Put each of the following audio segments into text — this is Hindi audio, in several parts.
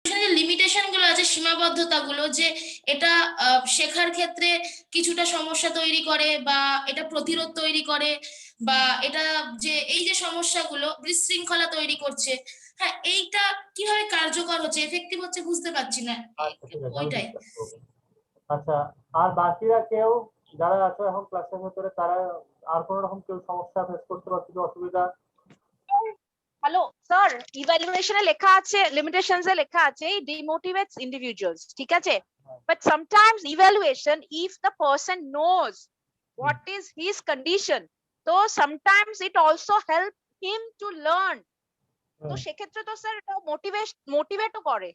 লিমিটেশন গুলো আছে, সীমাবদ্ধতা গুলো, যে এটা শেখার ক্ষেত্রে কিছুটা সমস্যা তৈরি করে বা এটা প্রতিরোধ তৈরি করে, বা এটা যে এই যে সমস্যাগুলো বিশৃঙ্খলা তৈরি করছে, হ্যাঁ এইটা কিভাবে কার্যকর হচ্ছে, এফেক্টিভ হচ্ছে বুঝতে পারছি না। আচ্ছা ঠিক আছে, আমি ওইটাই। ডিসকাস করবো। আচ্ছা, আর বাকিরা কেউ যারা আছো এখন ক্লাসের ভিতরে, তারা আর কোনো রকম কেউ সমস্যা ফেস করতে পারছো, অসুবিধা? হ্যালো স্যার, ইভ্যালুয়েশনে লেখা আছে, লিমিটেশনসে লেখা আছে ডিমোটিভেটস ইন্ডিভিজুয়ালস, ঠিক আছে, but sometimes evaluation if the person knows what is his condition, so sometimes it also help him to learn. তো সেক্ষেত্রে তো স্যার এটা মোটিভেটও করে,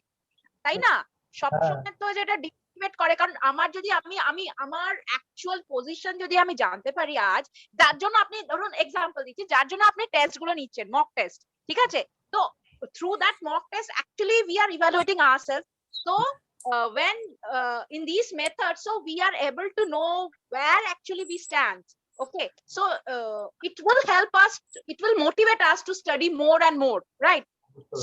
তাই না? সবসময় তো যেটা ডিমোটিভেট করে, কারণ আমার যদি আমি আমার অ্যাকচুয়াল পজিশন যদি আমি জানতে পারি আজ, যার জন্য আপনি ধরুন এক্সাম্পল দিচ্ছি, যার জন্য আপনি টেস্ট গুলো নিচ্ছেন, মক টেস্ট, ঠিক আছে, তো through that mock test actually we are evaluating ourselves, so when in these methods, so we are able to know where actually we stand. Okay, so it will help us, it will motivate us to study more and more, right?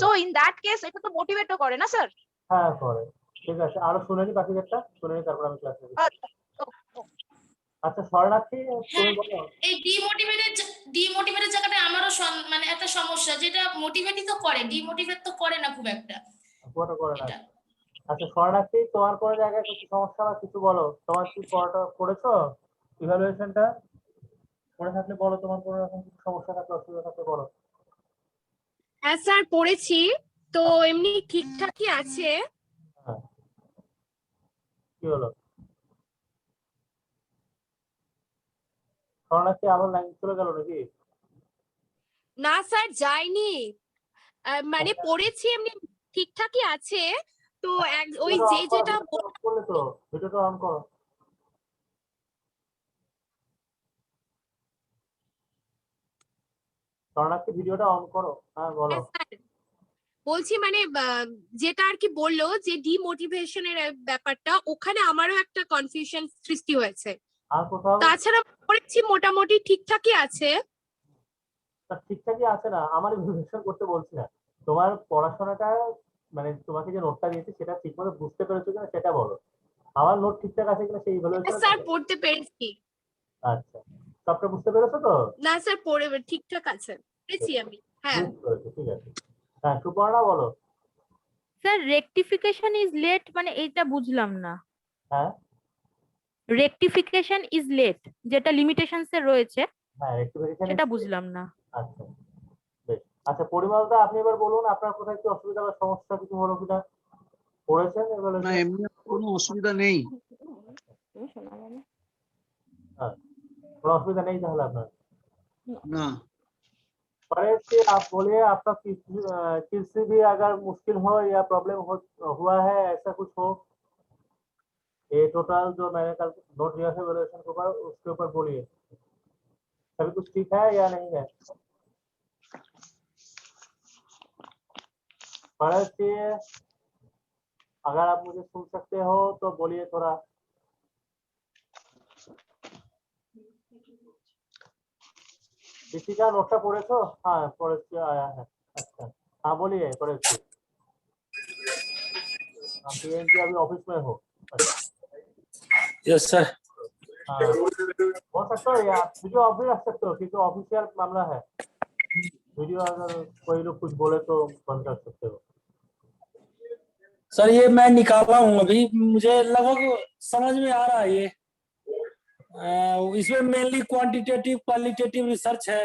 So in that case এটা তো মোটিভেটও করে না স্যার? হ্যাঁ করে। ঠিক আছে, আরো শুনেনি বাকিদেরটা, শুনেনি তারপর আমি ক্লাসে দিচ্ছি। আচ্ছা শরণার্থী, তুমি বলো। এই ডিমোটিভেটেড জায়গাটা আমারও মানে একটা সমস্যা, যেটা মোটিভেটই তো করে, ডিমোটিভেট তো করে না খুব একটা পুরোটা করে না। এটা। আচ্ছা শরণার্থী, তোমার কোনো জায়গায় কিছু সমস্যা বা কিছু বলো, তোমার কি পড়াটা করেছো, ইভালুয়েশনটা করে থাকলে বলো, তোমার কোনো রকম কিছু সমস্যা থাকলে, অসুবিধা থাকলে বলো। হ্যাঁ স্যার পড়েছি, তো এমনি ঠিকঠাকই আছে। হ্যাঁ, কি হলো? শরণার্থী আবার লাইন চলে গেল নাকি? না স্যার যায়নি, মানে পড়েছি এমনি ঠিকঠাকই আছে, তো ওই যে যেটা করলে তো ভিডিওটা অন করো। শরণার্থী ভিডিওটা অন করো। হ্যাঁ বলো। বলছি মানে যেটা আর কি বললো যে ডিমোটিভেশনের ব্যাপারটা, ওখানে আমারও একটা কনফিউশন সৃষ্টি হয়েছে। আর কোথাও? তাছাড়া পড়েছি মোটামুটি ঠিকঠাকই আছে। ঠিকঠাকই আছে না, আমার ইভ্যালুয়েশন করতে বলছি না, তোমার পড়াশোনাটা, মানে তোমাকে যে নোটটা দিয়েছি সেটা ঠিকমতো বুঝতে পেরেছো কিনা সেটা বলো। আমার নোট ঠিকঠাক আছে কিনা সেই ইভ্যালুয়েশন। স্যার পড়তে পেরেছি। আচ্ছা, সবটা বুঝতে পেরেছো তো? না স্যার পড়ে ঠিকঠাক আছে, পেরেছি আমি। হ্যাঁ ঠিক আছে। হ্যাঁ সুপর্ণা বলো। স্যার রেকটিফিকেশন ইজ লেট মানে এইটা বুঝলাম না। হ্যাঁ রেকটিফিকেশন ইজ লেট যেটা লিমিটেশনস এ রয়েছে, হ্যাঁ রেক্টিফিকেশন সেটা বুঝলাম না। আচ্ছা বেশ। আচ্ছা পরিমলদা, আপনি এবার বলুন আপনার কোথায় কি অসুবিধা বা সমস্যা কিছু হলো কিনা, পড়েছেন এবার? না এমনি কোনো অসুবিধা নেই। হ্যাঁ কোনো অসুবিধা নেই তাহলে আপনার? না। पर से आप बोलिए आपका किसी भी अगर मुश्किल हो या प्रॉब्लम हुआ है, ऐसा कुछ हो, ये टोटल जो मैंने कल नोट दिया है वैल्यूएशन के ऊपर, उसके ऊपर बोलिए सभी कुछ ठीक है या नहीं है। पर से अगर आप मुझे सुन सकते हो तो बोलिए थोड़ा। किसी का नोटটা পড়েছো? हाँ পড়েছি, आया है। अच्छा हाँ बोलिए पढ़ेছি। आप पीएनजी अभी ऑफिस में हो? Yes sir. हाँ हो सकता है या वीडियो ऑफ भी रख सकते हो क्योंकि ऑफिशियल मामला है, वीडियो अगर कोई लोग कुछ बोले तो बंद कर सकते हो। सर ये मैं निकाला हूँ अभी, मुझे लगभग समझ में आ रहा है ये। इसमें मेनली क्वांटिटेटिव क्वालिटेटिव रिसर्च है,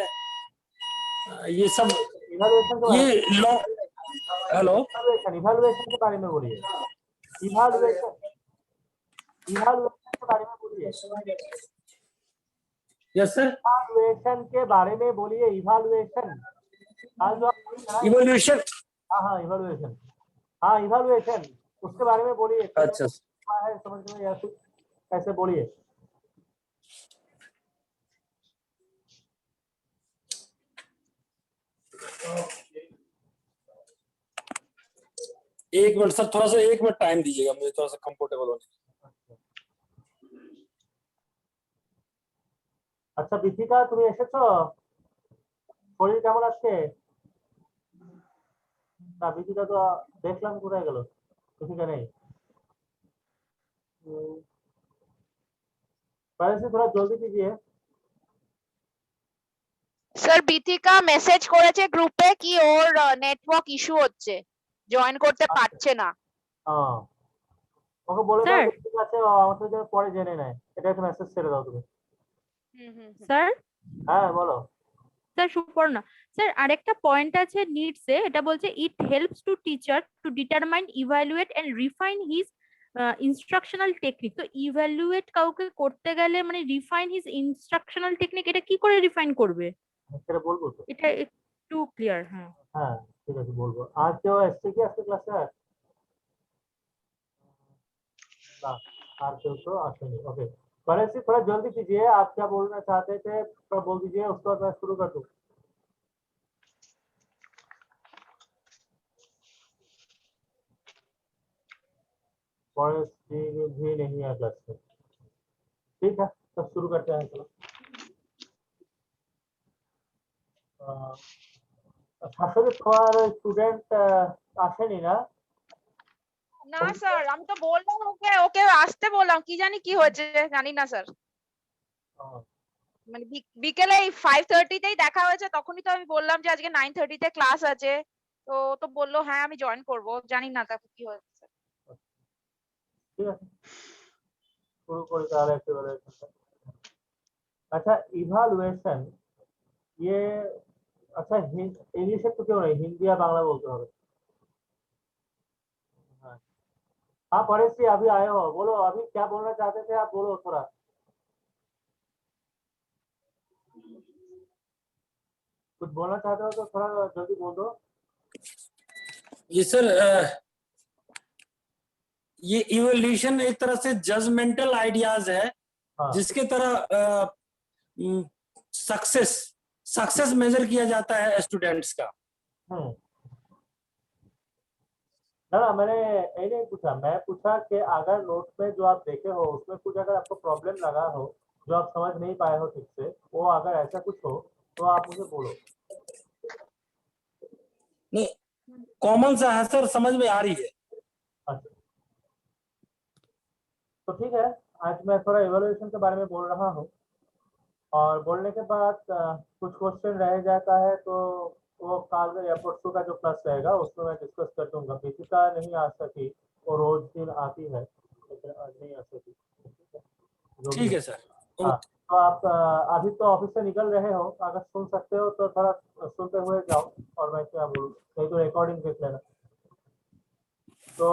ये सब। ये लॉ। हेलो, इवैल्यूएशन के बारे में बोलिए। इवैल्यूएशन के बारे में बोलिए। Yes sir. इवैल्यूएशन के बारे में बोलिए। Evaluation evolution. हाँ इवैल्यूएशन, हाँ इवैल्यूएशन उसके बारे में बोलिए। अच्छा है समझ में या कुछ ऐसे बोलिए। एक मिनट सर, थोड़ा सा 1 मिनट टाइम दीजिएगा मुझे, थोड़ा सा कंफर्टेबल होने। আচ্ছা বিথিকা তুমি এসেছো, শরীর কেমন আছে? না বিচিটা তো দেখলাম কোথায় গেল, বিচিটা নেই। पहले से थोड़ा जल्दी कीजिए। স্যার বিথিকা মেসেজ করেছে গ্রুপে কি ওর নেটওয়ার্ক ইস্যু হচ্ছে, জয়েন করতে পারছে না। হ্যাঁ ওকে বলে দাও স্যার যে ঠিক আছে ও আমাদের জন্য পরে জেনে নেয়, এটা একটা মেসেজ ছেড়ে দাও তুমি। স্যার হ্যাঁ বলো। স্যার সুপর্ণা স্যার আরেকটা পয়েন্ট আছে নিডস এ, এটা বলছে it helps to teacher to determine evaluate and refine his instructional technique. তো ইভালুয়েট কাউকে করতে গেলে মানে রিফাইন হিজ ইনস্ট্রাকশনাল টেকনিক, এটা কি করে রিফাইন করবে? সেটা বলবো তো। এটা একটু ক্লিয়ার। হ্যাঁ হ্যাঁ ঠিক আছে বলবো। आज কেউ এসছে কি আজকে ক্লাসে? ना आज केউ तो আসেনি। ओके पहले से थोड़ा जल्दी कीजिए, आप क्या बोलना चाहते थे थोड़ा बोल दीजिए, उसके बाद मैं शुरू कर दूं। फॉरेस्ट भी नहीं है क्लास में, ठीक है तब शुरू करते हैं। चलो আসলে তোমার স্টুডেন্ট আসেনি না? না স্যার, আমি তো বললাম ওকে ওকে আসতে বললাম, কি জানি কি হয়েছে জানি না স্যার। ও, মানে বিকেলে 5:30 তেই দেখা হয়েছে, তখনই তো আমি বললাম যে আজকে 9:30 তে ক্লাস আছে। তো ও তো বললো হ্যাঁ আমি জয়েন করব, জানি না তারপর কি হয়েছে। ঠিক আছে শুরু করি তাহলে evaluation। अच्छा इवैल्यूएशन ये अच्छा इंग्लिश तो क्यों नहीं, हिंदी या बांग्ला बोलते হবে। हाँ हाँ परेश जी अभी आए हो, बोलो अभी क्या बोलना चाहते थे आप, बोलो थोड़ा कुछ बोलना चाहते हो तो थोड़ा जल्दी बोल दो। ये सर ये इवोल्यूशन एक तरह से जजमेंटल आइडियाज है, हाँ जिसके तरह सक्सेस सक्सेस मेजर किया जाता है स्टूडेंट्स का। ना मैंने ये नहीं पूछा, मैं पूछा कि अगर नोट में जो आप देखे हो उसमें कुछ अगर आपको प्रॉब्लम लगा हो जो आप समझ नहीं पाए हो ठीक से, वो अगर ऐसा कुछ हो तो आप मुझे बोलो। नहीं कॉमन सा है सर, समझ में आ रही है। अच्छा तो ठीक है, आज मैं थोड़ा इवैल्यूएशन के बारे में बोल रहा हूँ और बोलने के बाद कुछ क्वेश्चन रह जाता है तो वो कल या परसों का जो क्लास रहेगा उसमें मैं डिस्कस कर दूंगा। दीपिका नहीं आ सकी, वो रोज दिन आती है लेकिन आज नहीं आ सकी। जो भी ठीक हो। है सर। हाँ तो आप अभी तो ऑफिस से निकल रहे हो, अगर सुन सकते हो तो थोड़ा सुनते हुए जाओ और मैं क्या बोलूँ, नहीं तो रिकॉर्डिंग देख लेना। तो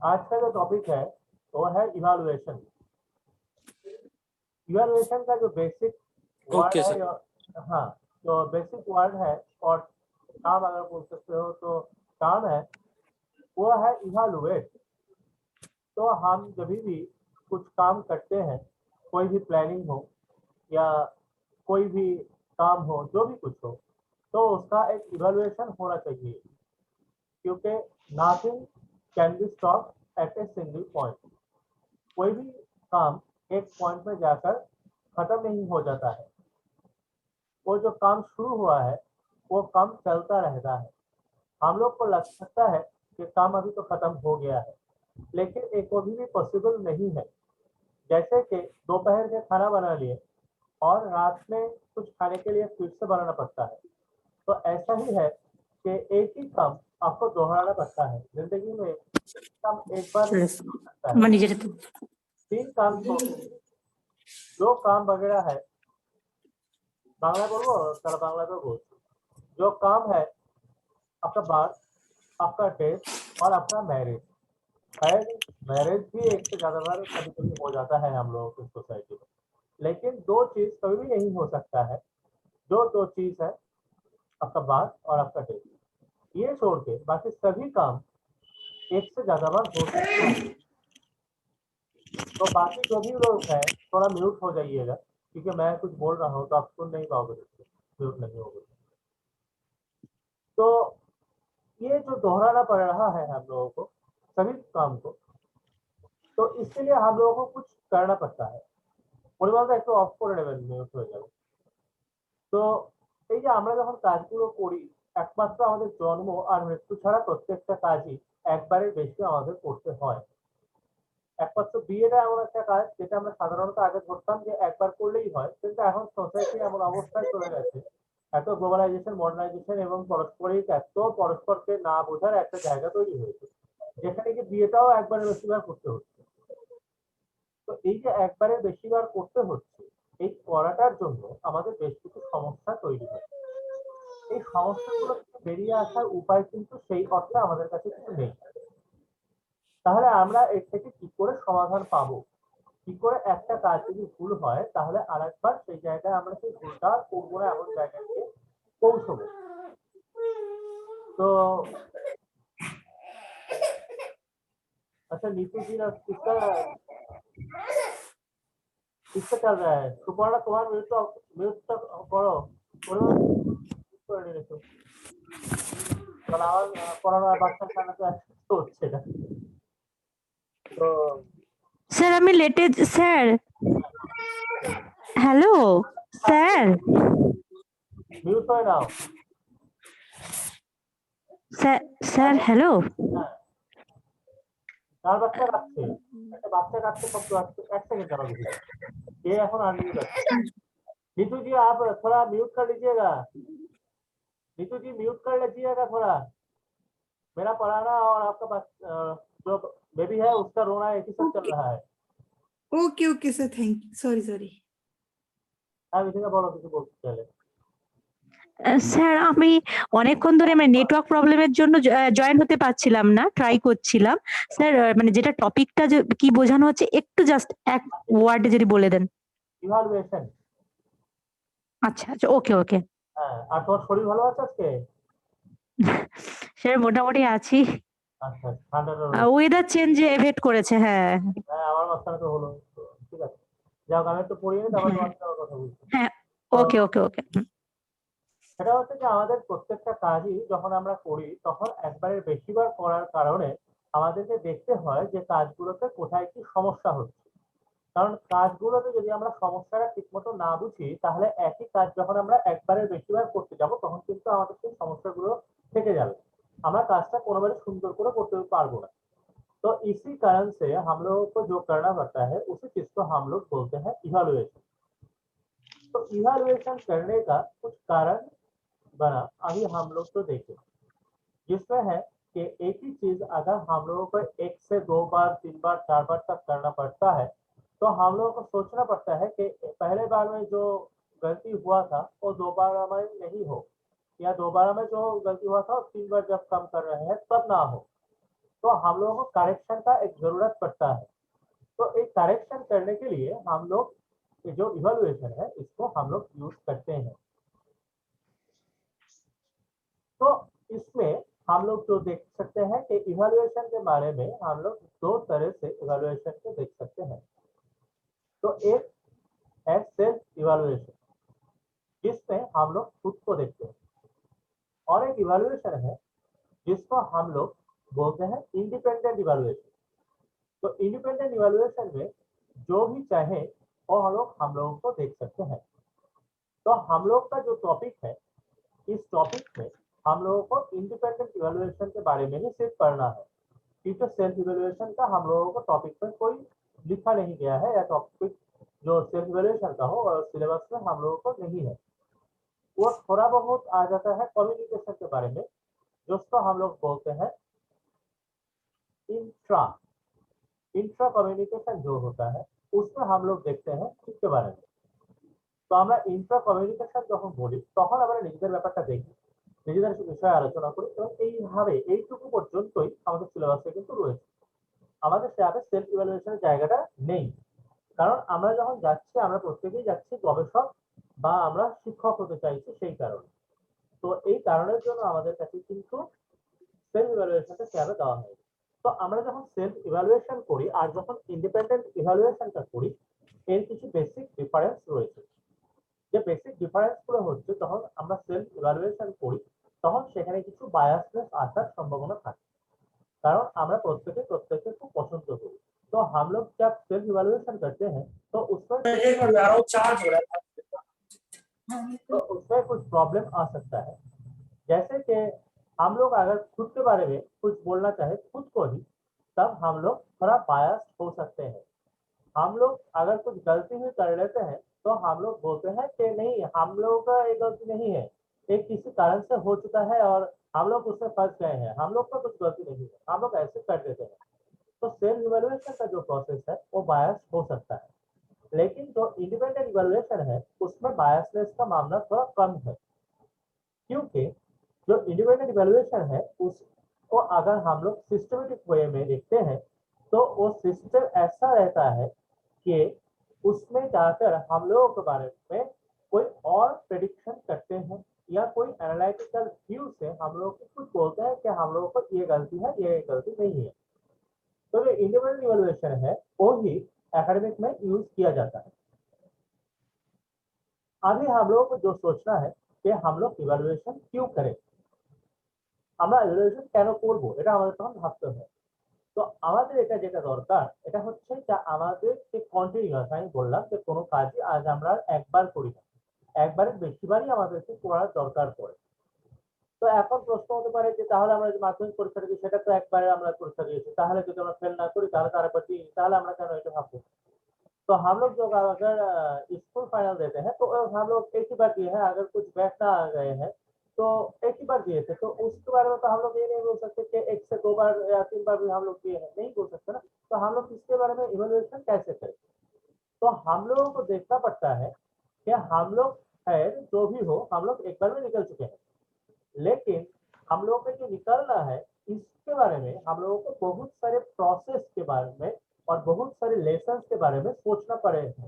आज का जो टॉपिक है वो है इवैल्यूएशन। इवैल्यूएशन का जो बेसिक वर्ड ओके है सर। हाँ तो बेसिक वर्ड है और काम अगर बोल सकते हो तो काम है वो है इवैल्यूएट। तो हम जब भी कुछ काम करते हैं, कोई भी प्लानिंग हो या कोई भी काम हो, जो भी कुछ हो, तो उसका एक इवैल्यूएशन होना चाहिए, क्योंकि nothing can be stop at a single point. कोई भी काम एक पॉइंट में जाकर खत्म नहीं हो जाता है, वो जो काम शुरू हुआ है वो काम चलता रहता है। हम लोग को लग सकता है कि काम अभी तो खत्म हो गया है, लेकिन एक कभी भी पॉसिबल नहीं है। जैसे कि दोपहर के खाना बना लिए और रात में कुछ खाने के लिए फिर से बनाना पड़ता है, तो ऐसा ही है कि एक ही काम आपको दोहराना पड़ता है। जिंदगी में काम एक बार नहीं हो सकता है। 3 काम तो जो काम वगैरह है, बांग्ला बोलो सारा बांग्ला तो बोल, जो काम है आपका बात, आपका टेस्ट और आपका मैरिज। शायद मैरिज भी एक से ज्यादा बार कभी कभी हो जाता है हम लोगों की सोसाइटी में, लेकिन 2 चीज कभी भी नहीं हो सकता है। जो 2 चीज है आपका बात और आपका टेस्ट, ये छोड़ के बाकी सभी काम एक से ज्यादा बार हो सकते हैं। तो बाकी जो भी लोग हैं थोड़ा म्यूट हो जाइएगा, क्योंकि मैं कुछ बोल रहा हूँ तो आप सुन नहीं पाओगे, म्यूट नहीं होगा। तो ये जो दोहराना पड़ रहा है हम लोगों को सभी काम को, तो इसके लिए हम लोगों को कुछ करना पड़ता है। পরিমাণটা একটু অফ করে নেবেন মিউট হয়ে যাবে। তো এই যে আমরা যখন কাজগুলো করি একমাত্র আমাদের জন্ম আর মৃত্যু ছাড়া প্রত্যেকটা কাজই একবারের বেশি আমাদের করতে হয়। একমাত্র বিয়েটা এমন একটা কাজ যেটা আমরা সাধারণত আগে ধরতাম যে একবার করলেই হয়, কিন্তু এখন সোসাইটি এমন অবস্থায় চলে গেছে, এত গ্লোবালাইজেশন, মডার্নাইজেশন এবং পারস্পরিক এত পরস্পরকে না বোঝার একটা জায়গা তৈরি হয়েছে, যেখানে কি বিয়েটাও একবারের বেশিবার করতে হচ্ছে। তো এই যে একবারের বেশিবার করতে হচ্ছে, এই করাটার জন্য আমাদের বেশ কিছু সমস্যা তৈরি হয়। এই সমস্যাগুলো থেকে বেরিয়ে আসার উপায় কিন্তু সেই অর্থে আমাদের কাছে কিছু নেই। তাহলে আমরা এর থেকে কি করে সমাধান পাবো? কি করে একটা কাজ যদি ভুল হয় তাহলে আরেকবার সেই জায়গায় আমরা সেই ভুলটা করবো না, এমন জায়গায় গিয়ে পৌঁছবো। तो अच्छा नीतू जी ना किसका किसका चल रहा है? सुपर्णा तुम्हारा म्यूट तक करो করে নিয়েছো কারণ করোনা বাচ্চার কারণে তো হচ্ছে না। তো স্যার আমি লেটে স্যার, হ্যালো স্যার, মিউট হয়ে নাও। Sir sir hello. হ্যাঁ, কার বাচ্চা কাটছে? একটা বাচ্চা কাটছে শব্দ আসছে, এক সেকেন্ড দাঁড়াও দেখি ये এখন अनम्यूट আছে। नीतू जी आप थोड़ा म्यूट कर लीजिएगा, नीतू जी म्यूट कर लीजिएगा थोड़ा, मेरा पढ़ाना और आपका जो बेबी है उसका रोना एक ही साथ चल रहा है। Okay okay sir, thank you, sorry sorry. हाँ विधिका बोलो, কিছু বলতে চাইলে। স্যার আমি অনেকক্ষণ ধরে মানে নেটওয়ার্ক প্রবলেমের জন্য জয়েন হতে পারছিলাম না, ট্রাই করছিলাম। স্যার মানে যেটা টপিকটা কি বোঝানো হচ্ছে একটু জাস্ট এক ওয়ার্ডে যদি বলে দেন। ইভালুয়েশন। আচ্ছা আচ্ছা, ওকে ওকে। হ্যাঁ, আর তোমার শরীর ভালো আছে আজকে? স্যার মোটামুটি আছি, আচ্ছা, ঠান্ডাটা ওয়েদার চেঞ্জ এফেক্ট করেছে। হ্যাঁ হ্যাঁ, আমার মাঝখানে তো হলো। তো ঠিক আছে, যাও আমি একটু পড়িয়ে নিই, তারপর তোমার সাথে আবার কথা বলছি। হ্যাঁ, ওকে ওকে ওকে। সেটা হচ্ছে যে আমাদের প্রত্যেকটা কাজই যখন আমরা করি তখন একবারের বেশিবার করার কারণে আমাদেরকে দেখতে হয় যে কাজগুলোতে কোথায় কি সমস্যা হচ্ছে। কারণ কাজগুলোতে যদি আমরা সমস্যাটা ঠিকমতো না বুঝি তাহলে একই কাজ যখন আমরা একবারের বেশিবার করতে যাব তখন কিন্তু আমাদের সেই সমস্যাগুলো থেকে যাবে, আমরা কাজটা কোনোবারই সুন্দর করে করতে পারবো না। तो इसी कारण से हम लोगों को जो करना पड़ता है उसी चीज को हम लोग बोलते हैं इवैल्यूएशन। तो इवैल्यूएशन करने का कुछ कारण बना अभी हम लोग तो देखें, जिसमें है कि एक ही चीज अगर हम लोगों को 1 से 2 बार 3 बार 4 बार तक करना पड़ता है तो हम लोगों को सोचना पड़ता है कि पहले बार में जो गलती हुआ था वो दोबारा में नहीं हो, या दोबारा में जो गलती हुआ था 3 बार जब कम कर रहे हैं तब ना हो। तो हम लोगों को करेक्शन का एक जरूरत पड़ता है। तो एक करेक्शन करने के लिए हम लोग जो इवैल्यूएशन है इसको हम लोग यूज करते हैं। तो इसमें हम लोग जो देख सकते हैं कि इवैल्यूएशन के बारे में हम लोग दो तरह से इवैल्यूएशन को देख सकते हैं। तो एक है सेल्फ इवैल्यूएशन, जिसमें हम लोग खुद को देखते हैं, और एक इवैल्यूएशन है जिसको हम लोग बोलते हैं इंडिपेंडेंट इवैल्यूएशन। तो इंडिपेंडेंट इवैल्यूएशन में जो भी चाहे वो हम लोगों को देख सकते हैं। तो हम लोग का जो टॉपिक है, इस टॉपिक में हम लोगों को इंडिपेंडेंट इवैल्यूएशन के बारे में ही सिर्फ पढ़ना है, क्योंकि सेल्फ इवैल्यूएशन का हम लोगों को टॉपिक पर कोई लिखा नहीं गया है, या टॉपिक जो सेल्फ इवैल्यूएशन का हो और सिलेबस में हम लोगों को नहीं है। वो थोड़ा बहुत आ जाता है कम्युनिकेशन के बारे में, जिसको हम लोग बोलते हैं इंट्रा कम्युनिकेशन जो होता है उसमें हम लोग देखते हैं इसके बारे में। तो আমরা इंट्रा कम्युनिकेशन যখন বলি তখন আমরা নিজেদের ব্যাপারটা দেখি, নিজেদের বিষয়ে আলোচনা করি, এবং এইভাবে এইটুকু পর্যন্তই আমাদের সিলেবাসে কিন্তু রয়েছে। আমাদের সেভাবে সেলফ ইভ্যালুয়েশনের জায়গাটা নেই, কারণ আমরা যখন যাচ্ছি আমরা প্রত্যেকেই যাচ্ছি গবেষক বা আমরা শিক্ষক হতে চাইছি সেই কারণে। তো এই কারণের জন্য আমাদের কাছে কিন্তু সেলফ ইভ্যালুয়েশনটা সেভাবে দেওয়া হয়। তো আমরা যখন সেলফ ইভ্যালুয়েশন করি আর যখন ইন্ডিপেন্ডেন্ট ইভ্যালুয়েশনটা করি এর কিছু বেসিক ডিফারেন্স রয়েছে। যে বেসিক ডিফারেন্স গুলো হচ্ছে যখন আমরা সেলফ ইভ্যালুয়েশন করি তখন সেখানে কিছু বায়াসনেস আসার সম্ভাবনা থাকে, কারণ আমরা প্রত্যেকে को पसंद करी। तो हम लोग जब सेल्फ इवैल्यूएशन करते हैं तो उसमें कुछ प्रॉब्लम आ सकता है। जैसे कि हम लोग अगर खुद के बारे में कुछ बोलना चाहे खुद को ही, तब हम लोग थोड़ा बायस हो सकते हैं। हम लोग अगर कुछ गलती भी कर लेते हैं तो हम लोग बोलते हैं कि नहीं, हम लोगों का ये गलती नहीं है, एक किसी कारण से हो चुका है और हम लोग उसमें फंस गए हैं, हम लोग का कुछ गलती नहीं है, हम लोग ऐसे कर देते हैं। तो सेल्फ इवैल्यूएशन का जो प्रोसेस है वो बायस हो सकता है, लेकिन जो इंडिपेंडेंट इवैल्यूएशन है उसमें बायसनेस का मामला थोड़ा कम है, क्योंकि जो इंडिपेंडेंट इवैल्यूएशन है उसको अगर हम लोग सिस्टमेटिक वे में देखते हैं तो वो सिस्टम ऐसा रहता है कि उसमें जाकर हम लोगों के बारे में कोई और प्रेडिक्शन करते हैं या कोई एनालिटिकल व्यू से हम लोग कुछ बोलते हैं कि हम लोगों को ये गलती है, ये गलती नहीं है। तो जो इंडिपेंडेंट इवैल्यूएशन है वो ही एकेडमिक में यूज किया जाता है। अभी हम लोगों को जो सोचना है कि हम लोग इवैल्यूएशन क्यों करें, আমরা ইভালুয়েশন কেন করব, এটা আমাদের তখন ভাবতে হয়। তো আমাদের এটা যেটা দরকার এটা হচ্ছে যে আমাদের যে কন্টিনিউয়াস, আমি বললাম যে কোনো কাজই আজ আমরা একবার করি না, একবারের বেশিবারই আমাদেরকে করার দরকার পড়ে। তো এখন প্রশ্ন হতে পারে যে তাহলে আমরা যে মাধ্যমিক পরীক্ষাটা দিই সেটা তো একবারে আমরা পরীক্ষা দিয়েছি, তাহলে যদি আমরা ফেল না করি তাহলে তার একবার দিই, তাহলে আমরা কেন এটা ভাববো। तो हम लोग जो अगर स्कूल फाइनल देते हैं तो हम लोग एक ही बार दिए हैं, अगर कुछ बैक ना आ गए हैं तो एक ही बार दिए थे, तो उसके बारे में तो हम लोग ये नहीं बोल सकते कि 1 से 2 बार या 3 बार भी हम लोग दिए हैं, नहीं बोल सकते ना। तो हम लोग इसके बारे में इवैल्यूएशन कैसे करें, तो हम लोगों को देखना पड़ता है कि हम लोग खैर जो भी हो हम लोग एक बार में निकल चुके हैं, लेकिन हम लोगों को जो निकलना है इसके बारे में हम लोगों को बहुत सारे प्रोसेस के बारे में और बहुत सारे लेसन्स के बारे में सोचना पड़ेगा।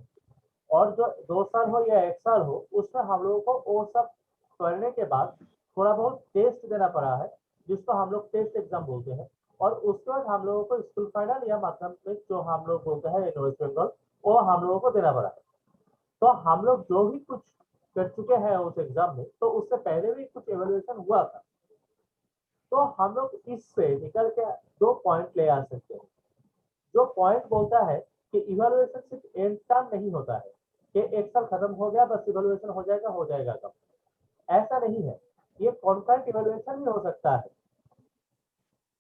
और जो 2 साल हो या 1 साल हो उसमें हम लोगों को वो सब करने के बाद थोड़ा बहुत टेस्ट देना पड़ा है, जिसको हम लोग टेस्ट एग्जाम बोलते हैं, और उसके बाद हम लोगों को स्कूल फाइनल या माध्यमिक जो हम लोग बोलते हैं वेस्ट बंगाल, वो हम लोगों को देना पड़ा है। तो हम लोग जो भी कुछ कर चुके हैं उस एग्जाम में, तो उससे पहले भी कुछ एवेल्युएशन हुआ था, तो हम लोग इससे निकल के 2 पॉइंट ले आ सकते हैं। जो पॉइंट बोलता है कि इवैल्यूएशन सिर्फ एंड टर्म नहीं होता है कि 1 साल खत्म हो गया बस इवैल्यूएशन हो जाएगा कब, ऐसा नहीं है। ये कॉन्करेंट इवैल्यूएशन भी हो सकता है।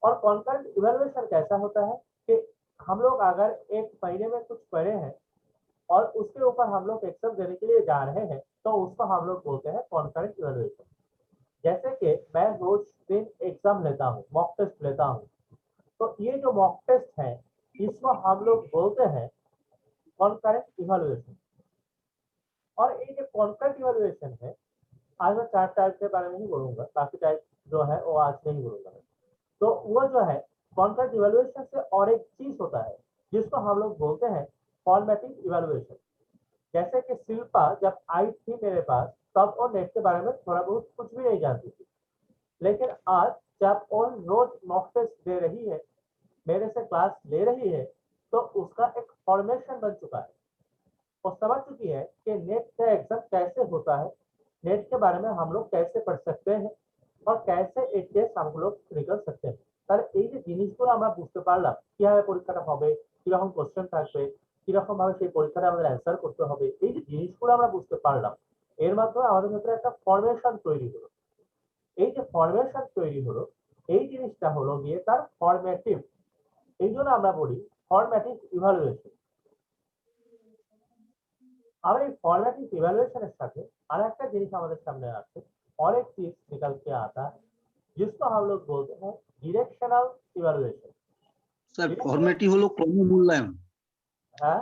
और कॉन्करेंट इवैल्यूएशन कैसा होता है कि हम लोग अगर 1 महीने में कुछ पढ़े हैं और उसके ऊपर हम लोग एग्जाम देने के लिए जा रहे हैं तो उसको हम लोग बोलते हैं कॉन्करेंट इवैल्यूएशन। जैसे कि मैं रोज दिन एग्जाम लेता हूँ, मॉक टेस्ट लेता हूँ, तो ये जो मॉक टेस्ट है इसको हम लोग बोलते हैं कॉन्करेंट इवैल्यूएशन। और ये जो कॉन्करेंट इवैल्यूएशन है, आज मैं 4 टाइप के बारे में ही बोलूंगा, बाकी टाइप जो है वो आज नहीं बोलूंगा। तो वो जो है कॉन्करेंट इवैल्यूएशन से और एक चीज होता है जिसको हम लोग बोलते हैं फॉर्मेटिव इवैल्यूएशन। जैसे कि शिल्पा जब आई थी मेरे पास तब वो नेट के बारे में थोड़ा बहुत कुछ भी नहीं जानती थी, लेकिन आज जब वो रोज मॉक टेस्ट दे रही है, मेरे से क्लास ले रही है, तो उसका एक फॉर्मेशन बन चुका है। वो समझ चुकी है कि नेट का एग्जाम कैसे होता है, नेट के बारे में हम लोग कैसे पढ़ सकते हैं और कैसे एक टेस्ट हम लोग निकल सकते हैं। তাহলে এই যে জিনিসগুলো আমরা বুঝতে পারলাম কিভাবে পরীক্ষাটা হবে, কিরকম কোশ্চেন থাকবে, কিরকম ভাবে সেই পরীক্ষাটা আমাদের অ্যান্সার করতে হবে, এই যে জিনিসগুলো আমরা বুঝতে পারলাম এর মাধ্যমে আমাদের ভিতরে একটা ফরমেশন তৈরি হলো। এই যে ফরমেশন তৈরি হলো এই জিনিসটা হলো গিয়ে তার ফরমেটিভ, এই জন্য আমরা বলি ফরমেটিভ ইভালুয়েশন। আর এই ফরমেটিভ ইভালুয়েশনের সাথে আরেকটা জিনিস আমাদের সামনে আছে, और एक चीज निकल के आता है जिसको हम लोग बोलते हैं डिरेक्शनल इवैल्यूएशन। স্যার ফরমেটিভ হলো ক্রমমূল্যায়ন, হ্যাঁ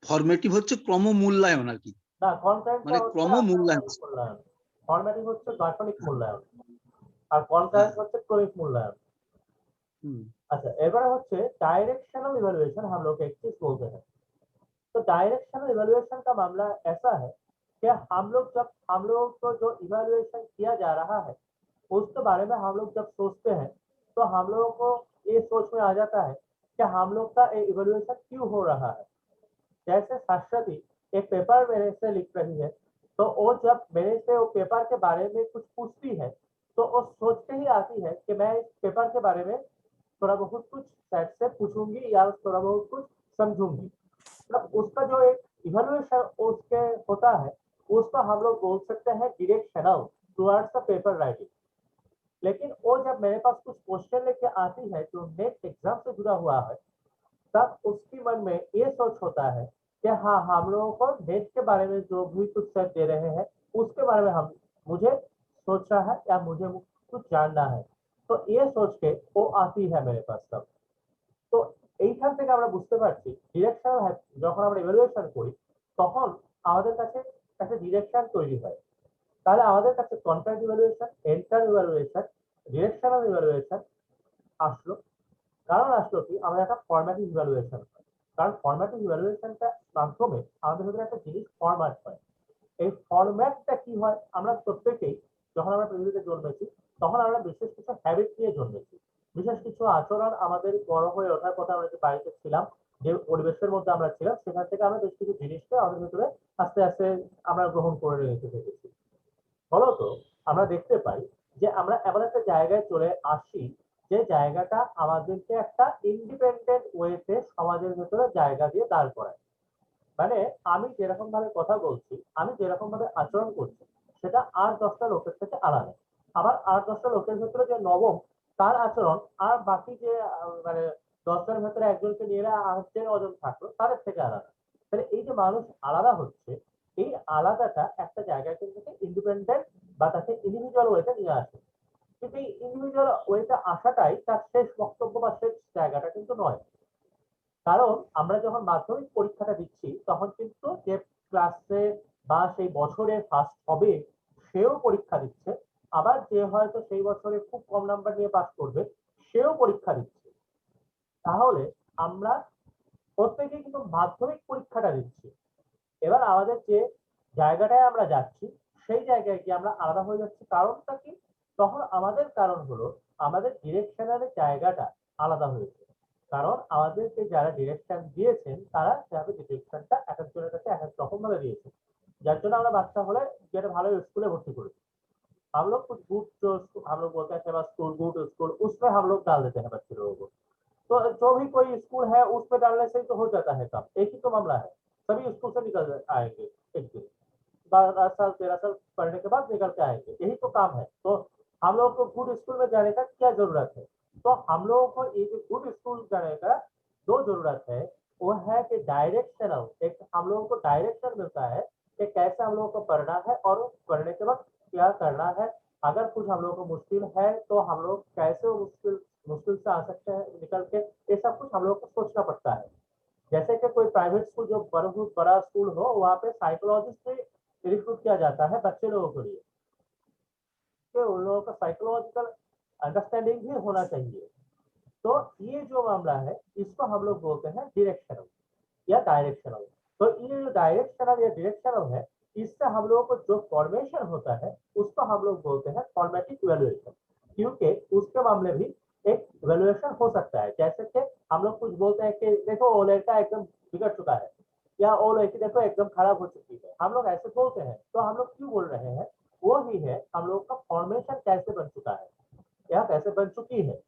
ফরমেটিভ হচ্ছে ক্রমমূল্যায়ন আর কি, না কনটেন্ট মানে ক্রমমূল্যায়ন। মূল্যায়ন, ফরম্যাটিভ হচ্ছে গাঠনিক মূল্যায়ন আর কনটেন্ট হচ্ছে ক্রমিক মূল্যায়ন। अच्छा এবারে হচ্ছে डायरेक्शनल इवैल्यूएशन, हम लोग एक चीज बोलते हैं। तो डायरेक्शनल इवैल्यूएशन का मामला ऐसा है कि हम लोग को जो इवैल्यूएशन किया जा रहा है उसके बारे में हम लोग जब सोचते हैं तो हम लोगों को ये सोच में आ जाता है कि हम लोग का इवैल्यूएशन क्यों हो रहा है। जैसे शाश्वती एक पेपर मेरे से लिख रही है, तो वो जब मेरे से वो पेपर के बारे में कुछ पूछती है तो वो सोचते ही आती है कि मैं इस पेपर के बारे में थोड़ा बहुत कुछ सेट से पूछूंगी या थोड़ा बहुत कुछ समझूंगी। तब उसका जो एक इवैल्यूएशन उसके होता है उसको हम लोग बोल सकते हैं directional, towards the paper writing. लेकिन वो जब मेरे पास कुछ क्वेश्चन लेके आती है जो नेट एग्जाम से जुड़ा हुआ है, तब उसकी मन में ये सोच होता है कि हाँ, हम लोगों को नेट के बारे में जो भी कुछ सर दे रहे हैं उसके बारे में हम मुझे सोचना है या मुझे कुछ जानना है। तो ये सोच के वो आती है मेरे पास तब। তো এইখান থেকে আমরা বুঝতে পারছি ডিরেকশনাল যখন আমরা ইভালুয়েশন করি তখন আমাদের কাছে একটা ডিরেকশন তৈরি হয়। তাহলে আমাদের কাছে contract evaluation, enter evaluation, directional evaluation আসলো। কারণ আসলো কি আমরা একটা ফরম্যাটিভ ইভালুয়েশন হয়। কারণ ফরম্যাটিভ ইভালুয়েশনটা মাধ্যমে আমাদের ভিতরে একটা জিনিস ফরম্যাট হয়। এই ফরম্যাটটা কি হয় আমরা প্রত্যেকেই যখন আমরা পৃথিবীতে জন্মেছি তখন আমরা বিশেষ কিছু হ্যাবিট নিয়ে জন্মেছি, বিশেষ কিছু আচরণ আমাদের বড় হয়ে ওঠার পথে আমরা যে বাড়িতে ছিলাম, যে পরিবেশের মধ্যে আমরা ছিলাম সেখান থেকে আমরা বেশ কিছু জিনিসকে আমাদের ভিতরে আস্তে আস্তে আমরা গ্রহণ করে নিতে পেরেছি। ফলত আমরা দেখতে পাই যে আমরা এমন একটা জায়গায় চলে আসি যে জায়গাটা আমাদেরকে একটা ইন্ডিপেন্ডেন্ট ওয়েতে সমাজের ভেতরে জায়গা দিয়ে দাঁড় করায়। মানে আমি যেরকম ভাবে কথা বলছি, আমি যেরকম ভাবে আচরণ করছি সেটা আর 10টা লোকের থেকে আলাদা। আবার আর 10টা লোকের ভেতরে যে নবম তার আচরণ আর বাকি যে মানে 10টার ভেতরে একজনকে নিয়ে আরেকজন অজন থাকলো তাদের থেকে আলাদা। তাহলে এই যে মানুষ আলাদা হচ্ছে, এই আলাদাটা একটা জায়গায় কিন্তু ইন্ডিপেন্ডেন্ট বা তাকে ইন্ডিভিজুয়াল ওয়েতে নিয়ে আসে। কিন্তু এই ইন্ডিভিজুয়াল ওয়েতে আসাটাই তার শেষ বক্তব্য বা শেষ জায়গাটা কিন্তু নয়। কারণ আমরা যখন মাধ্যমিক পরীক্ষাটা দিচ্ছি তখন কিন্তু যে ক্লাসে বা সেই বছরে ফার্স্ট হবে সেও পরীক্ষা দিচ্ছে, আবার যে হয়তো সেই বছরে খুব কম নাম্বার নিয়ে পাস করবে সেও পরীক্ষা দিচ্ছে। তাহলে আমরা প্রত্যেকেই কিন্তু মাধ্যমিক পরীক্ষাটা দিচ্ছি। এবার আমাদের যে জায়গাটায় আমরা যাচ্ছি সেই জায়গায় গিয়ে আমরা আলাদা হয়ে যাচ্ছি। কারণটা কি? তখন আমাদের কারণ হলো আমাদের ডিরেকশনের জায়গাটা আলাদা হয়েছে। কারণ আমাদেরকে যারা ডিরেকশন দিয়েছেন তারা সেভাবে ডিরেকশনটা এক একজনের কাছে এক এক রকম ভাবে দিয়েছে, যার জন্য আমরা বাচ্চা হলে যেটা ভালো স্কুলে ভর্তি করেছি। हम लोग कुछ गुड जो हम लोग बोलते हैं स्कूल, गुड स्कूल, उसमें हम लोग डाल देते हैं बच्चे लोगों को। तो जो भी कोई स्कूल है उसमें डालने से ही तो हो जाता है काम। एक ही तो मामला है, सभी स्कूल से निकल आएंगे एक दिन 12 साल 13 साल पढ़ने के बाद निकल के आएंगे, यही तो काम है। तो हम लोग को गुड स्कूल में जाने का क्या जरूरत है? तो हम लोगों को एक गुड स्कूल जाने का दो जरूरत है। वो है कि डायरेक्शनल, एक हम लोगों को डायरेक्शन मिलता है कि कैसे हम लोगों को पढ़ना है और पढ़ने के बाद क्या करना है। अगर कुछ हम लोगों को मुश्किल है तो हम लोग कैसे मुश्किल से आ सकते हैं निकल के, ये सब कुछ हम लोग को सोचना पड़ता है। जैसे कि कोई प्राइवेट स्कूल जो बहुत बड़ा स्कूल हो वहाँ पे साइकोलॉजिस्ट से रिक्रूट किया जाता है बच्चे लोगों के लिए, कि उन लोगों का साइकोलॉजिकल अंडरस्टैंडिंग भी होना चाहिए। तो ये जो मामला है इसको हम लोग बोलते हैं डायरेक्शनल या डायरेक्शनल। तो ये जो डायरेक्शनल या डायरेक्शनल है इससे हम लोगों को जो फॉर्मेशन होता है उसको हम लोग बोलते हैं फॉर्मेटिव इवैल्यूएशन, क्योंकि उसके मामले भी एक इवैल्यूएशन हो सकता है। जैसे कि हम लोग कुछ बोलते हैं कि देखो वो लड़का एकदम बिगड़ चुका है या वो लड़की देखो एकदम खराब हो चुकी है, हम लोग ऐसे बोलते हैं। तो हम लोग क्यों बोल रहे हैं? वो ही है हम लोग का फॉर्मेशन कैसे बन चुका है या कैसे बन चुकी है।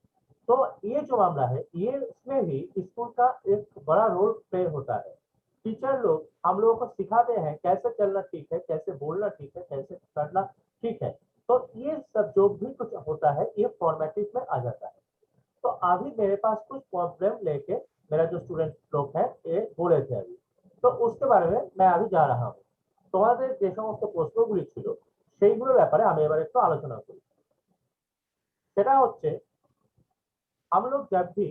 तो ये जो मामला है ये इसमें भी स्कूल का एक बड़ा रोल प्ले होता है। टीचर लोग हम लोगों को सिखाते हैं कैसे चलना ठीक है, कैसे बोलना ठीक है, कैसे करना ठीक है। तो ये सब जो भी कुछ होता है ये फॉर्मेटिव में आ जाता है। तो अभी मेरे पास कुछ प्रॉब्लम लेके मेरा जो स्टूडेंट लोग है ये बोले थे अभी, तो उसके बारे में मैं अभी जा रहा हूँ। তোমাদের যে সমস্ত প্রশ্নগুলি ছিল সেইগুলোর ব্যাপারে আমি এবার একটু আলোচনা করি। সেটা হচ্ছে हम लोग जब भी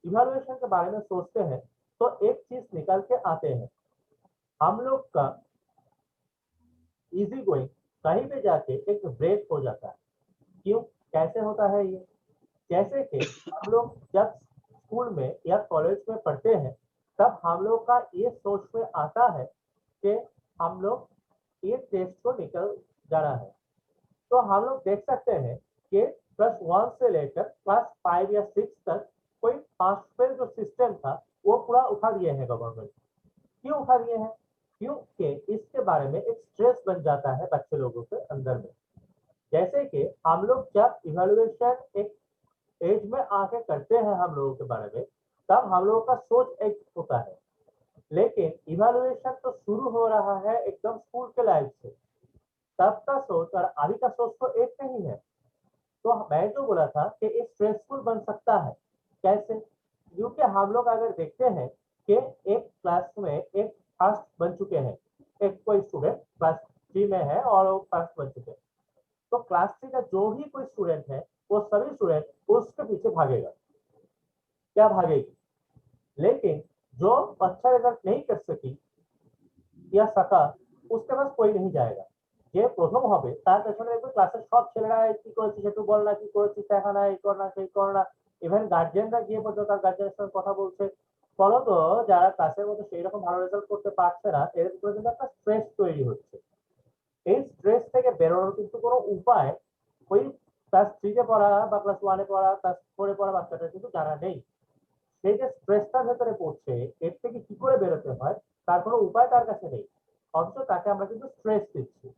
इवैल्यूएशन के बारे में सोचते हैं तो एक चीज निकल के आते हैं, हम लोग का इजी गोइंग कहीं पे जाके एक ब्रेक हो जाता है। क्यों, कैसे होता है ये? जैसे कि हम लोग जब स्कूल में या कॉलेज में पढ़ते हैं तब हम लोग का ये सोच में आता है कि हम लोग ये टेस्ट को निकल जाना है। तो हम लोग देख सकते हैं कि +1 से लेकर क्लास 5 या 6 तक कोई पास फेल जो सिस्टम था वो पूरा उठा दिए हैं गवर्नमेंट। क्यों उठा दिए हैं? क्योंकि इसके बारे में एक स्ट्रेस बन जाता है बच्चे लोगों के अंदर में। जैसे कि हम लोग जब इवैल्यूएशन एक एज में आके करते हैं हम लोगों के बारे में तब हम लोगों का सोच एक होता है, लेकिन इवैल्यूएशन तो शुरू हो रहा है एकदम स्कूल के लाइफ से। तब का सोच और अभी का सोच तो एक नहीं है। तो मैं जो बोला था कि ये स्ट्रेसफुल बन सकता है, कैसे? क्योंकि हम लोग अगर देखते हैं कि एक क्लास में एक फर्स्ट बन चुके हैं, एक कोई स्टूडेंट क्लास 3 में है और वो फर्स्ट बन चुके हैं, तो क्लास 3 का जो भी कोई स्टूडेंट है वो सभी स्टूडेंट उसके पीछे भागेगा, क्या भागेगी। लेकिन जो अच्छा रिजल्ट नहीं कर सकी या सका, उसके पास कोई नहीं जाएगा। যে প্রথম হবে তার পেছনে দেখবে ক্লাসের সব ছেলেরা কি করেছে সেটু বল না, কি করেছিস দেখা না, এই কর না সেই কর না, ইভেন গার্জিয়ানরা গিয়ে পর্যন্ত তার গার্জিয়ানের সঙ্গে কথা বলছে। ফলত যারা ক্লাসের মধ্যে সেই রকম ভালো রেজাল্ট করতে পারছে না, এর উপরে কিন্তু একটা স্ট্রেস তৈরি হচ্ছে। এই স্ট্রেস থেকে বেরোনোর কিন্তু কোনো উপায় ওই ক্লাস 3 তে পড়া বা ক্লাস 1 এ পড়া, ক্লাস 4 এ পড়া বাচ্চাটার কিন্তু জানা নেই। সেই যে স্ট্রেসটার ভেতরে পড়ছে, এর থেকে কি করে বেরোতে হয় তার কোনো উপায় তার কাছে নেই। অথচ তাকে আমরা কিন্তু স্ট্রেস দিচ্ছি।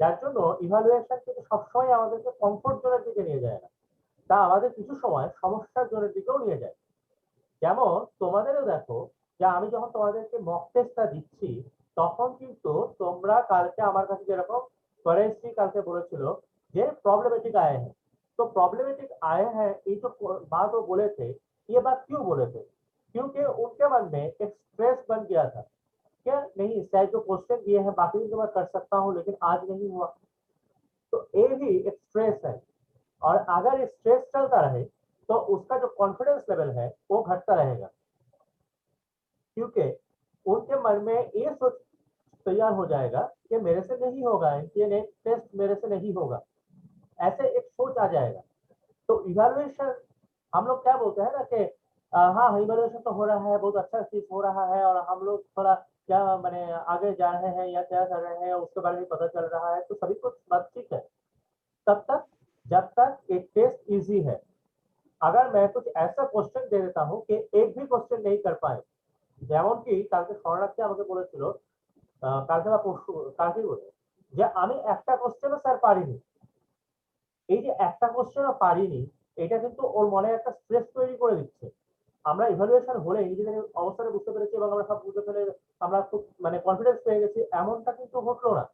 যার জন্য ইভালুয়েশন কিন্তু সবসময় আমাদেরকে কমফোর্ট জোনের দিকে নিয়ে যায় না, তা আমাদের কিছু সময় সমস্যার জোনের দিকেও নিয়ে যায়। যেমন তোমাদেরও দেখো যে আমি যখন তোমাদেরকে মক টেস্টটা দিচ্ছি, তখন কিন্তু তোমরা কালকে আমার কাছে যেরকম ফরেস্ট্রি কালকে বলেছিল যে प्रॉब्लमेटिक आए हैं, तो प्रॉब्लमेटिक आए हैं ये जो बात वो बोले थे, ये बात क्यों बोले थे? क्योंकि उनके मन में एक स्ट्रेस बन गया था, क्या नहीं शायद जो क्वेश्चन दिए हैं बाकी दिन तो मैं कर सकता हूँ लेकिन आज नहीं हुआ। तो ये भी एक स्ट्रेस है, और अगर स्ट्रेस चलता रहे तो उसका जो कॉन्फिडेंस लेवल है वो घटता रहेगा, क्योंकि उनके मन में ये सोच तैयार हो जाएगा कि मेरे से नहीं होगा, ये टेस्ट मेरे से नहीं होगा, ऐसे एक सोच आ जाएगा। तो इवैल्यूएशन हम लोग क्या बोलते हैं ना कि हाँ इवैल्यूएशन तो हो रहा है, बहुत अच्छा चीज हो रहा है, और हम लोग थोड़ा क्या मैंने आगे जा रहे हैं या क्या कर रहे हैं उसके बारे में पता चल रहा है, तो सभी कुछ बात ठीक है तब तक जब तक एक टेस्ट इजी है। अगर मैं कुछ ऐसा क्वेश्चन दे देता हूँ कि एक भी क्वेश्चन नहीं कर पाए, যেমন কি কালকে শরণার্থী আমাকে বলেছিল, কালকে বা পরশু কালকেই বলে যে আমি একটা কোশ্চেনও স্যার পারিনি। এই যে একটা কোশ্চেনও পারিনি, এটা কিন্তু ওর মনে একটা স্ট্রেস তৈরি করে দিচ্ছে। আমরা ইভালুয়েশন হলে নিজেদের অবস্থাটা বুঝতে পেরেছি এবং আমরা সব বুঝতে পেরে আমরা খুব মানে কনফিডেন্স পেয়ে গেছি, এমনটা কিন্তু ঘটলো না।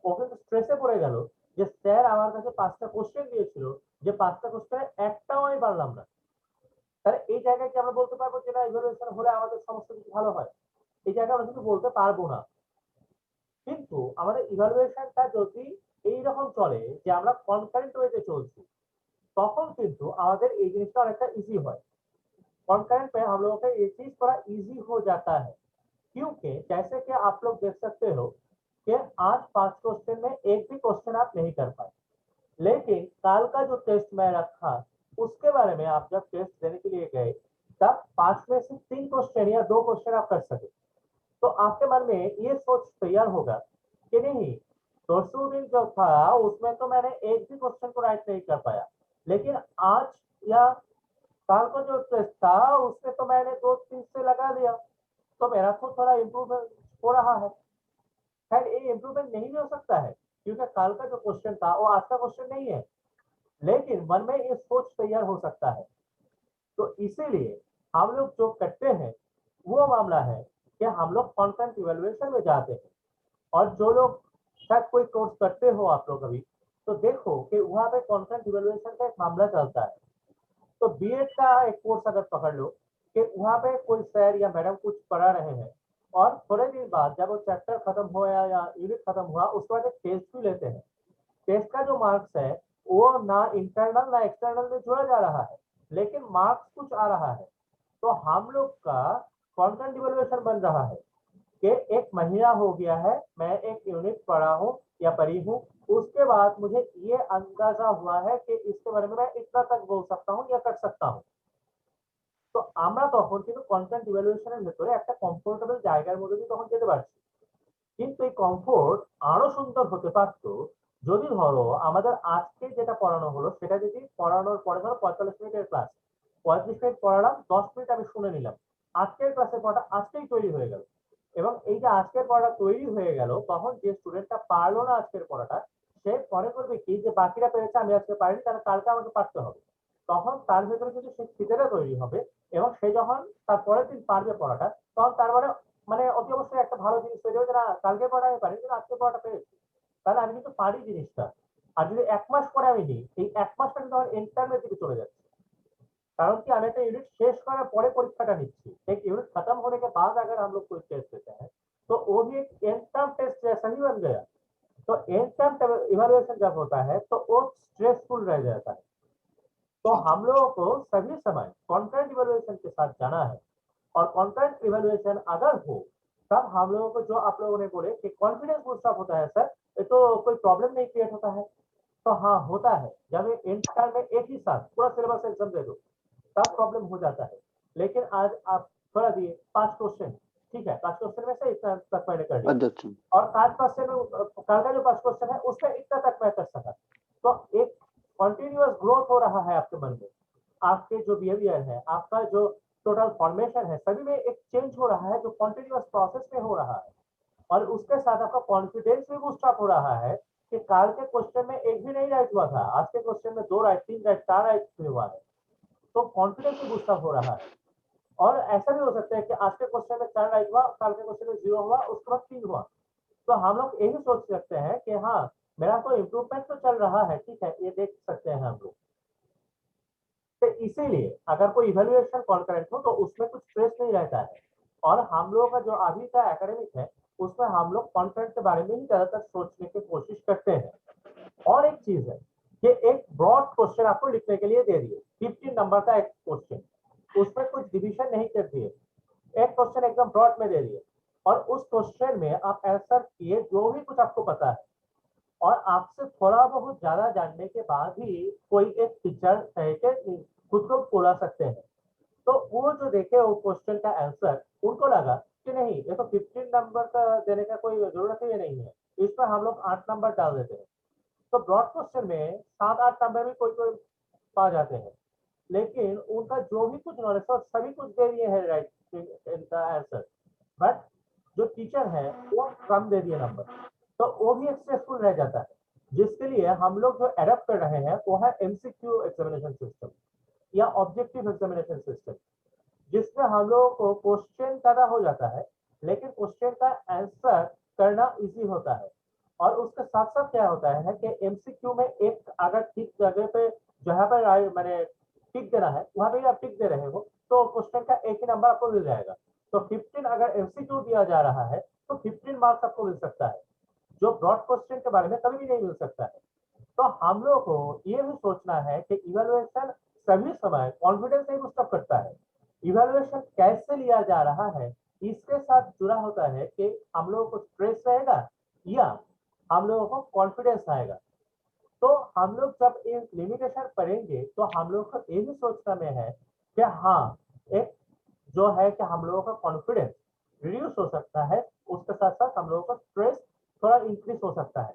ও কিন্তু স্ট্রেসে পড়ে গেল যে স্যার আমার কাছে 5টা কোশ্চেন দিয়েছিল, যে 5টা কোশ্চেনের একটাও আমি পারলাম না। তাহলে এই জায়গায় কি আমরা বলতে পারবো যে না ইভালুয়েশন হলে আমাদের সমস্ত কিছু ভালো হয়? এই জায়গায় আমরা কিন্তু বলতে পারবো না। কিন্তু আমাদের ইভালুয়েশনটা যদি এইরকম চলে যে আমরা কনকারেন্ট ওয়েতে চলছি, তখন কিন্তু আমাদের এই জিনিসটা অনেকটা इजी হয়। कॉन्करेंट में हम लोगों का ये चीज थोड़ा इजी हो जाता है, क्योंकि जैसे कि आप लोग देख सकते हो कि आज 5 क्वेश्चन में एक भी क्वेश्चन आप नहीं कर पाए, लेकिन कल का जो टेस्ट मैं रखा उसके बारे में आप जब टेस्ट देने के लिए गए तब 5 में से 3 क्वेश्चन या 2 क्वेश्चन आप कर सके, तो आपके मन में ये सोच तैयार होगा कि नहीं परसों दिन जो था उसमें तो मैंने एक भी क्वेश्चन को राइट नहीं कर पाया, लेकिन आज या कल को जो टेस्ट था उसमें तो मैंने 2-3 से लगा लिया, तो मेरा तो थोड़ा इम्प्रूवमेंट हो रहा है। खैर ये इम्प्रूवमेंट नहीं भी हो सकता है, क्योंकि कल का जो क्वेश्चन था वो आज का क्वेश्चन नहीं है, लेकिन मन में ये सोच तैयार हो सकता है। तो इसीलिए हम लोग जो करते हैं वो मामला है कि हम लोग कंटेंट इवैल्यूएशन में जाते हैं, और जो लोग शायद कोई कोर्स करते हो आप लोग अभी, तो देखो कि वहाँ पे कंटेंट इवैल्यूएशन का एक मामला चलता है। तो बीएड का एक कोर्स अगर पकड़ लो कि वहाँ पे कोई सर या मैडम कुछ पढ़ा रहे हैं, और थोड़े दिन बाद जब वो चैप्टर खत्म हुआ या यूनिट खत्म हुआ उसके बाद एक टेस्ट भी लेते हैं। टेस्ट का जो मार्क्स है वो ना इंटरनल ना एक्सटर्नल में जोड़ा जा रहा है, लेकिन मार्क्स कुछ आ रहा है। तो हम लोग का कंटेंट इवैल्यूएशन बन रहा है कि एक महीना हो गया है मैं एक यूनिट पढ़ा हूँ या पढ़ी हूँ, उसके बाद मुझे ये अंदाजा हुआ है कि इसके बारे में मैं इतना तक बोल सकता हूँ या कर सकता हूँ। তো আমরা তখন কিন্তু কন্টেন্ট ইভ্যালুয়েশনের ভিতরে একটা কমফোর্টেবল জায়গার মধ্যে দিয়ে তখন যেতে পারছি। কিন্তু এই কমফোর্ট আরো সুন্দর হতে পারতো যদি ধরো আমাদের আজকে যেটা পড়ানো হলো সেটা যদি পড়ানোর পরে ধরো 45 মিনিটের ক্লাস, 35 মিনিট পড়ালাম, 10 মিনিট আমি শুনে নিলাম, আজকের ক্লাসের পড়াটা আজকেই তৈরি হয়ে গেল। এবং এই যে আজকের পড়াটা তৈরি হয়ে গেল, তখন যে স্টুডেন্টটা পারলো না আজকের পড়াটা, সে মনে করবে কি যে বাকিরা পেরেছে আমি আজকে পারিনি, তাহলে কালকে আমাকে পারতে হবে। তখন তার ভেতরে কিন্তু সেই খিদেটা তৈরি হবে, এবং সে যখন তার পরের দিন পারবে পড়াটা, তখন তার মানে অতি অবশ্যই একটা ভালো জিনিস তৈরি হবে যে না কালকে পড়া আমি পারি কিন্তু আজকে পড়াটা পেরেছি। তাহলে আমি কিন্তু পারি জিনিসটা। আর যদি 1 মাস পরে আমি নিই, এই 1 মাসটা কিন্তু আমার এন্ড টার্মের দিকে চলে যাচ্ছে। कारण कि আমি একটা यूनिट शेष করার পরে পরীক্ষাটা নিচ্ছি। एक यूनिट खत्म होने के बाद अगर हम लोग कोई टेस्ट देते हैं तो वो भी एक एंड टर्म टेस्ट जैसा ही बन गया। तो एंड टर्म इवैल्यूएशन जब होता है तो वो स्ट्रेसफुल रह जाता है। तो हम लोगों को सभी समय कंटेंट इवैल्यूएशन के साथ जाना है और कंटेंट इवैल्यूएशन अगर हो तब हम लोगों को जो आप लोगों ने बोले कि कॉन्फिडेंस बूस्ट अप होता है सर, ये तो कोई प्रॉब्लम नहीं क्रिएट होता है। तो हाँ होता है, जब एंड टर्म में एक ही साथ पूरा सिलेबस एग्जाम दे दो तब प्रॉब्लम हो जाता है। लेकिन आज आप थोड़ा दिए 5 क्वेश्चन, ठीक है, 5 क्वेश्चन में से इतना तक मैंने कर लिया अच्छा और 5 क्वेश्चन में कल का जो 5 क्वेश्चन है उसमें इतना तक मैं कर सका। तो एक कंटिन्यूअस ग्रोथ हो रहा है आपके मन में, आपके जो बिहेवियर है, आपका जो टोटल फॉर्मेशन है, सभी में एक चेंज हो रहा है जो कंटिन्यूअस प्रोसेस में हो रहा है। और उसके साथ आपका कॉन्फिडेंस भी बूस्ट अप हो रहा है कि कल के क्वेश्चन में एक भी नहीं राइट हुआ था, आज के क्वेश्चन में 2 राइट, 3 राइट, 4 राइट हुआ है। तो कॉन्फिडेंस भी बूस्ट अप हो रहा है। और ऐसा भी हो सकता है कि आज के क्वेश्चन में 4 राइट हुआ, कल के क्वेश्चन में 0 हुआ, उसके बाद 3 हुआ। तो हम लोग यही सोच सकते हैं कि हाँ मेरा तो इम्प्रूवमेंट तो चल रहा है, ठीक है, ये देख सकते हैं हम लोग। तो इसीलिए अगर कोई इवैल्यूएशन कॉन्करेंट हो तो उसमें कुछ स्ट्रेस नहीं रहता है। और हम लोगों का जो अभी का एकेडमिक है उसमें हम लोग कंटेंट के बारे में ही ज्यादातर सोचने की कोशिश करते हैं। और एक चीज है कि एक ब्रॉड क्वेश्चन आपको लिखने के लिए दे दिए, 15 नंबर का एक क्वेश्चन, उसमें कुछ डिवीजन नहीं कर दिए, एक क्वेश्चन एकदम ब्रॉड में दे दिए और उस क्वेश्चन में आप आंसर किए जो भी कुछ आपको पता है और आपसे थोड़ा बहुत ज्यादा जानने के बाद ही कोई एक टीचर खुद को बोला सकते हैं। तो वो जो देखे वो क्वेश्चन का आंसर, उनको लगा कि नहीं ये तो 15 नंबर का देने का कोई जरूरत ही नहीं है, इसमें हम लोग 8 नंबर डाल देते हैं। तो ब्रॉड क्वेश्चन में 7-8 नंबर भी कोई कोई पा जाते हैं, लेकिन उनका जो भी कुछ नॉलेज था सभी कुछ दे दिए हैं राइट इनका आंसर, बट जो टीचर है वो कम दे दिए नंबर, तो वो भी स्ट्रेसफुल रह जाता है। जिसके लिए हम लोग जो एडप्ट कर रहे हैं वो है एमसीक्यू एग्जामिनेशन सिस्टम या ऑब्जेक्टिव एग्जामिनेशन सिस्टम, जिसमें हम लोगों को क्वेश्चन ज्यादा हो जाता है लेकिन क्वेश्चन का आंसर करना इजी होता है। और उसके साथ साथ क्या होता है कि एमसीक्यू में एक अगर ठीक जगह पे जहां पर मैंने टिक देना है वहां पे आप टिक दे रहे हो तो क्वेश्चन का एक ही नंबर आपको मिल जाएगा। तो 15 अगर एमसीक्यू दिया जा रहा है तो 15 मार्क्स आपको मिल सकता है, जो ब्रॉड क्वेश्चन के बारे में कभी भी नहीं मिल सकता है। तो हम लोग को ये भी सोचना है कि इवैल्यूएशन सभी समय कॉन्फिडेंस नहीं बूस्ट अप करता है। इवैल्यूएशन कैसे लिया जा रहा है इसके साथ जुड़ा होता है कि हम लोगों को स्ट्रेस रहेगा या हम लोगों को कॉन्फिडेंस आएगा। तो हम लोग जब एक लिमिटेशन पढ़ेंगे तो हम लोग को ये भी सोचना में है कि हाँ एक जो है कि हम लोगों का कॉन्फिडेंस रिड्यूस हो सकता है, उसके साथ साथ हम लोगों का स्ट्रेस थोड़ा इंक्रीज हो सकता है।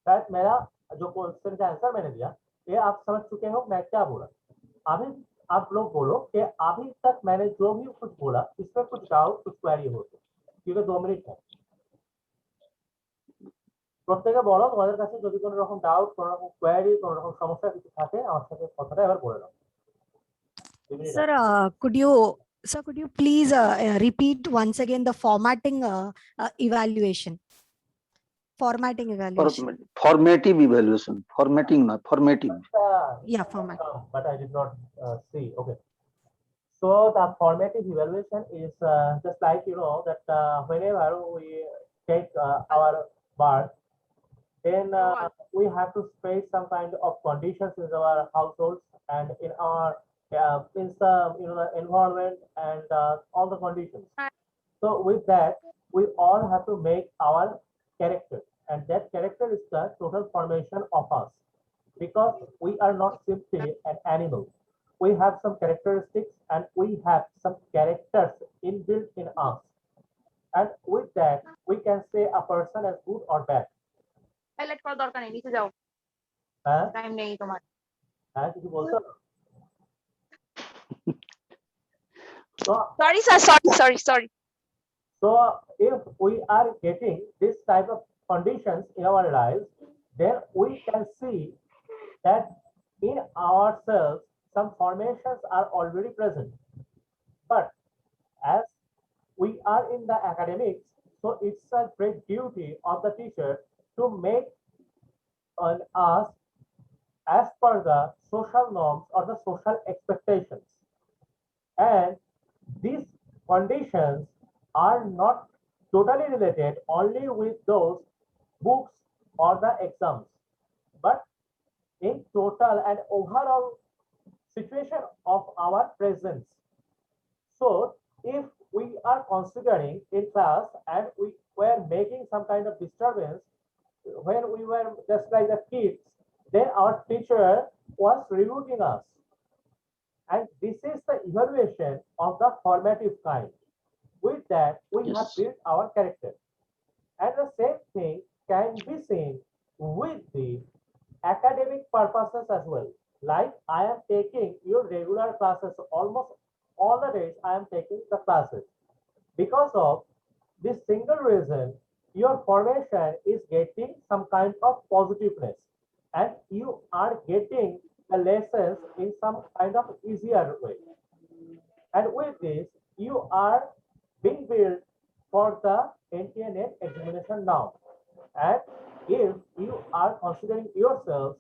शायद मेरा जो क्वेश्चन का आंसर मैंने दिया ये आप समझ चुके हो मैं क्या बोला। अभी आप लोग बोलो कि अभी तक मैंने जो भी कुछ बोला इसमें कुछ डाउट कुछ क्वेरी हो तो, क्योंकि 2 मिनट है। প্রত্যেকে বলো তোমাদের কাছে যদি কোনো রকম ডাউট, কোনো রকম কোয়েরি, কোনো রকম সমস্যা কিছু থাকে আমার সাথে কথাটা এবার বলে নাও। Sir, could you please repeat once again the formatting evaluation? Formatting evaluation. Formative evaluation, formatting not formative. Yeah, format. But I did not see. Okay. So the formative evaluation is just like you know that whenever we take our birth, then we have to face some kind of conditions in our households and in our in some the environment and all the conditions. So with that we all have to make our character, and that character is the total formation of us, because we are not simply an animal. We have some characteristics and we have some characters inbuilt in us, and with that we can say a person as good or bad. Highlight করার দরকার নেই, নিচে যাও, হ্যাঁ টাইম নেই তোমার। হ্যাঁ কিছু বলছো? So sorry sir, sorry. So if we are getting this type of conditions in our lives, then we can see that in ourselves some formations are already present. But as we are in the academics, so it's a great duty of the teacher to make us as per the social norms or the social expectations. And these conditions are not totally related only with those books or the exams, but in total and overall situation of our presence. So if we are considering in class and we were making some kind of disturbance when we were just like the kids, then our teacher was rebuking us. And this is the evaluation of the formative kind. With that, we have Yes. built our character. And the same thing can be seen with the academic purposes as well. Like I am taking your regular classes, almost all the days I am taking the classes. Because of this single reason, your formation is getting some kind of positiveness and you are getting the lessons in some kind of easier way. And with this, you are being built for the NTA NET examination now. And if you are considering yourselves